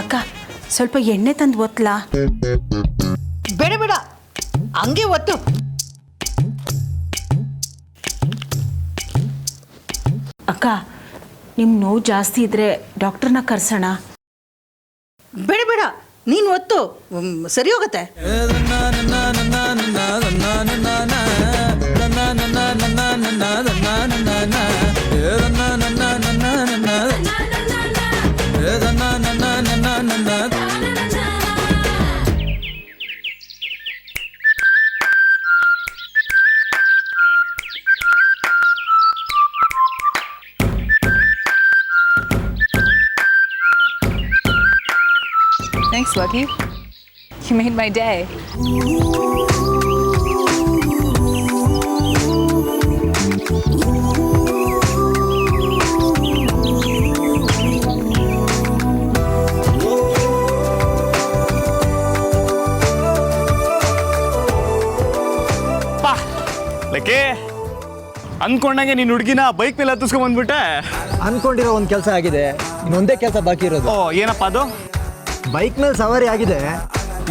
ಅಕ್ಕ ಸ್ವಲ್ಪ ಎಣ್ಣೆ ತಂದು ಒತ್ತಲಾ? ಬೇಡ ಬೇಡ, ಹಂಗೆ ಒತ್ತು. ಅಕ್ಕ ನಿಮ್ಮ ನೋವು ಜಾಸ್ತಿ ಇದ್ರೆ ಡಾಕ್ಟರ್ನ ಕರ್ಸೋಣ. ಬೇಡ ಬೇಡ, ನೀನು ಒತ್ತು, ಸರಿ ಹೋಗುತ್ತೆ. Thanks, Lucky. You made my day. ಲಕ್ಕೆ ಅನ್ಕೊಂಡಂಗೆ ನೀನು ಹುಡುಗಿನ ಬೈಕ್ ಮೇಲೆ ಹತ್ತಿಸ್ಕೊಂಡ್ ಬಂದ್ಬಿಟ್ಟೆ. ಅನ್ಕೊಂಡಿರೋ ಒಂದು ಕೆಲಸ ಆಗಿದೆ, ಇನ್ನೊಂದೇ ಕೆಲಸ ಬಾಕಿ ಇರೋದು. ಓ ಏನಪ್ಪ ಅದು? ಬೈಕ್ ಮೇಲೆ ಸವಾರಿ ಆಗಿದೆ,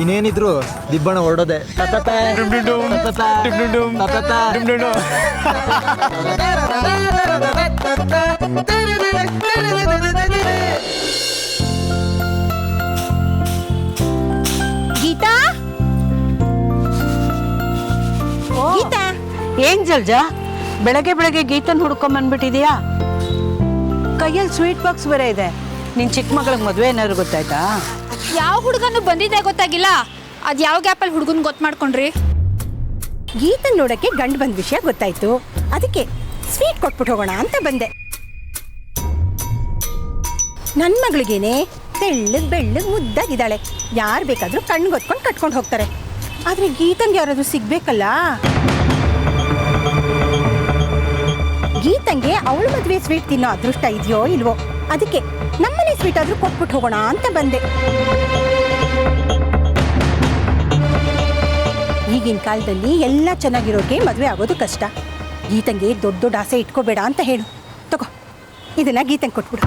ಇನ್ನೇನಿದ್ರು ದಿಬ್ಬಣ ಹೊರಡೋದೆ. ಗೀತಾ, ಗೀತಾ, ಏನ್ ಜಲ್ಜಾ ಬೆಳಗ್ಗೆ ಬೆಳಗ್ಗೆ ಗೀತನ್ ಹುಡ್ಕೊಂಡ್ ಬಂದ್ಬಿಟ್ಟಿದ್ಯಾ? ಕೈಯಲ್ಲಿ ಸ್ವೀಟ್ ಬಾಕ್ಸ್ ಬೇರೆ ಇದೆ. ನಿನ್ ಚಿಕ್ಕ ಮಗಳಿಗೆ ಮದುವೆ ಏನಾದ್ರು ಗೊತ್ತಾಯ್ತಾ? ಯಾವ ಹುಡುಗನು ಬಂದಿದೆ ಗೊತ್ತಾಗಿಲ್ಲ. ಅದು ಯಾವ ಗ್ಯಾಪಲ್ಲಿ ಹುಡುಗನ್ ಗೊತ್ತು ಮಾಡ್ಕೊಂಡ್ರಿ? ಗೀತನ್ ನೋಡಕ್ಕೆ ಗಂಡು ಬಂದ ವಿಷಯ ಗೊತ್ತಾಯ್ತು, ಅದಕ್ಕೆ ಸ್ವೀಟ್ ಕೊಟ್ಬಿಟ್ಟು ಹೋಗೋಣ ಅಂತ ಬಂದೆ. ನನ್ನ ಮಗಳಿಗೇನೆ ತೆಳ್ಳಗ್ ಬೆಳ್ಳಗ್ ಮುದ್ದಾಗಿದ್ದಾಳೆ, ಯಾರು ಬೇಕಾದ್ರೂ ಕಣ್ಣು ಗೊತ್ಕೊಂಡು ಕಟ್ಕೊಂಡು ಹೋಗ್ತಾರೆ. ಆದ್ರೆ ಗೀತಂಗೆ ಯಾರಾದ್ರೂ ಸಿಗ್ಬೇಕಲ್ಲ. ಗೀತಂಗೆ ಅವಳ ಮದುವೆ ಸ್ವೀಟ್ ತಿನ್ನೋ ಅದೃಷ್ಟ ಇದೆಯೋ ಇಲ್ವೋ, ಅದಕ್ಕೆ ನಮ್ಮನೆ ಸ್ವೀಟ್ ಆದ್ರೂ ಕೊಟ್ಬಿಟ್ಟು ಹೋಗೋಣ ಅಂತ ಬಂದೆ. ಈಗಿನ ಕಾಲದಲ್ಲಿ ಎಲ್ಲ ಚೆನ್ನಾಗಿರೋಕೆ ಮದುವೆ ಆಗೋದು ಕಷ್ಟ. ಗೀತಂಗೆ ದೊಡ್ಡ ದೊಡ್ಡ ಆಸೆ ಇಟ್ಕೋಬೇಡ ಅಂತ ಹೇಳು. ತಗೋ, ಇದನ್ನ ಗೀತಂಗೆ ಕೊಟ್ಬಿಡು.